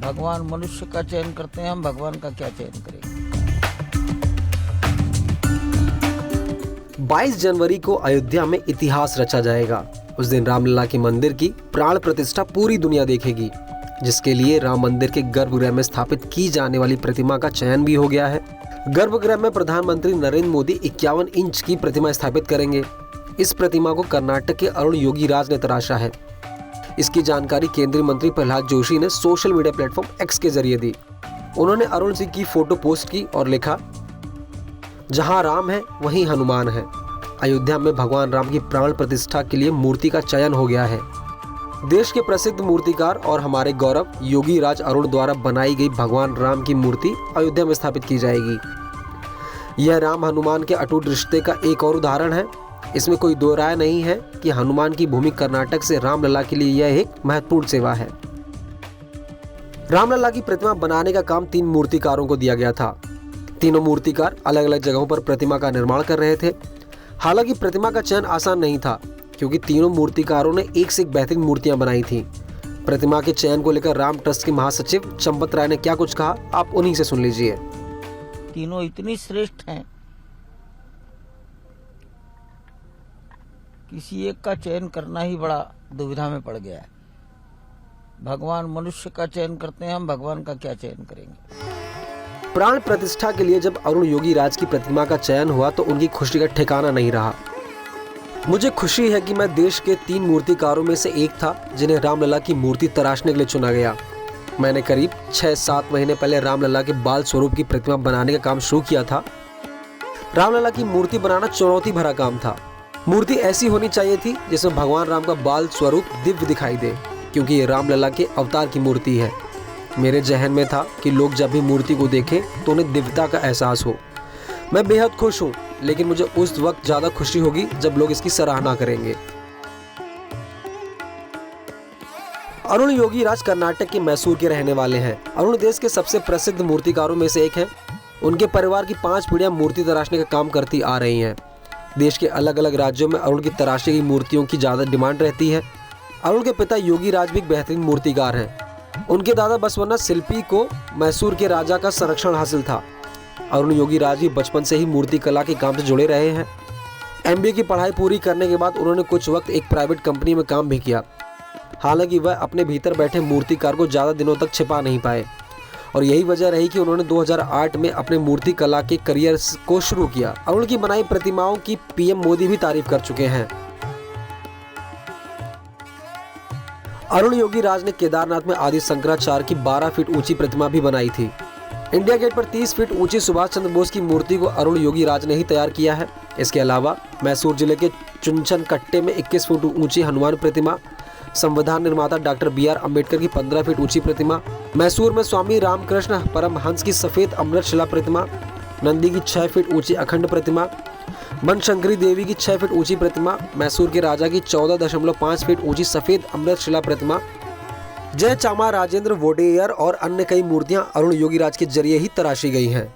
भगवान मनुष्य का चयन करते हैं, हम भगवान का क्या चयन करेंगे। 22 जनवरी को अयोध्या में इतिहास रचा जाएगा। उस दिन रामलला के मंदिर की प्राण प्रतिष्ठा पूरी दुनिया देखेगी, जिसके लिए राम मंदिर के गर्भगृह में स्थापित की जाने वाली प्रतिमा का चयन भी हो गया है। गर्भगृह में प्रधानमंत्री नरेंद्र मोदी 51 इंच की प्रतिमा स्थापित करेंगे। इस प्रतिमा को कर्नाटक के अरुण योगीराज ने तराशा है। इसकी जानकारी केंद्रीय मंत्री प्रहलाद जोशी ने सोशल मीडिया प्लेटफॉर्म एक्स के जरिए दी। उन्होंने अरुण सिंह की फोटो पोस्ट की और लिखा, जहां राम है वहीं हनुमान है। अयोध्या में भगवान राम की प्राण प्रतिष्ठा के लिए मूर्ति का चयन हो गया है। देश के प्रसिद्ध मूर्तिकार और हमारे गौरव योगीराज अरुण द्वारा बनाई गई भगवान राम की मूर्ति अयोध्या में स्थापित की जाएगी। यह राम हनुमान के अटूट रिश्ते का एक और उदाहरण है। इसमें कोई दो राय नहीं है कि हनुमान की भूमि कर्नाटक से रामलला के लिए यह एक महत्वपूर्ण सेवा है। रामलला की प्रतिमा बनाने का काम 3 मूर्तिकारों को दिया गया था। तीनों मूर्तिकार अलग अलग जगहों पर प्रतिमा का निर्माण कर रहे थे। हालांकि प्रतिमा का चयन आसान नहीं था, क्योंकि तीनों मूर्तिकारों ने एक से एक बेहतरीन मूर्तियां बनाई थीं। प्रतिमा के चयन को लेकर राम ट्रस्ट के महासचिव चंपत राय ने क्या कुछ कहा, आप उन्हीं से सुन लीजिए। तीनों इतनी श्रेष्ठ हैं, किसी एक का चयन करना ही बड़ा दुविधा में पड़ गया है। भगवान मनुष्य का चयन करते हैं, हम भगवान का क्या चयन करेंगे। प्राण प्रतिष्ठा के लिए जब अरुण योगीराज की प्रतिमा का चयन हुआ तो उनकी खुशी का ठिकाना नहीं रहा। मुझे खुशी है कि मैं देश के 3 मूर्तिकारों में से एक था जिन्हें रामलला की मूर्ति तराशने के लिए चुना गया। मैंने करीब 6-7 महीने पहले रामलला के बाल स्वरूप की प्रतिमा बनाने का काम शुरू किया था। रामलला की मूर्ति बनाना चुनौती भरा काम था। मूर्ति ऐसी होनी चाहिए थी जिसमें भगवान राम का बाल स्वरूप दिव्य दिखाई दे, क्योंकि ये रामलला के अवतार की मूर्ति है। मेरे जहन में था कि लोग जब भी मूर्ति को देखें तो उन्हें दिव्यता का एहसास हो। मैं बेहद खुश हूँ, लेकिन मुझे उस वक्त ज्यादा खुशी होगी जब लोग इसकी सराहना करेंगे। अरुण योगीराज कर्नाटक के मैसूर के रहने वाले हैं। अरुण देश के सबसे प्रसिद्ध मूर्तिकारों में से एक हैं। उनके परिवार की 5 पीढ़ियां मूर्ति तराशने का काम करती आ रही हैं। देश के अलग अलग राज्यों में अरुण की तराशी गई मूर्तियों की ज्यादा डिमांड रहती है। अरुण के पिता योगीराज भी एक बेहतरीन मूर्तिकार हैं। उनके दादा बसवन्ना शिल्पी को मैसूर के राजा का संरक्षण हासिल था। अरुण योगीराज भी बचपन से ही मूर्ति कला के काम से जुड़े रहे हैं। MBA की पढ़ाई पूरी करने के बाद उन्होंने कुछ वक्त एक प्राइवेट कंपनी में काम भी किया। हालांकि वह अपने भीतर बैठे मूर्तिकार को ज़्यादा दिनों तक छिपा नहीं पाए, और यही वजह रही कि उन्होंने 2008 में अपने मूर्ति कला के करियर को शुरू किया। अरुण की बनाई प्रतिमाओं की PM मोदी भी तारीफ कर चुके हैं। अरुण योगीराज ने केदारनाथ में आदि शंकराचार्य की 12 फीट ऊंची प्रतिमा भी बनाई थी। इंडिया गेट पर 30 फीट ऊंची सुभाष चंद्र बोस की मूर्ति को अरुण योगीराज ने ही तैयार किया है। इसके अलावा मैसूर जिले के चुनचन कट्टे में 21 फीट ऊंची हनुमान प्रतिमा, संविधान निर्माता डॉक्टर BR अम्बेडकर की 15 फीट ऊंची प्रतिमा, मैसूर में स्वामी रामकृष्ण परमहंस की सफेद अमृत शिला प्रतिमा, नंदी की 6 फीट ऊंची अखंड प्रतिमा, बनशंकरी देवी की 6 फीट ऊंची प्रतिमा, मैसूर के राजा की 14.5 फीट ऊंची सफेद अमृत शिला प्रतिमा, जय चामा राजेंद्र वोडेयर और अन्य कई मूर्तियां अरुण योगीराज के जरिए ही तराशी गई हैं।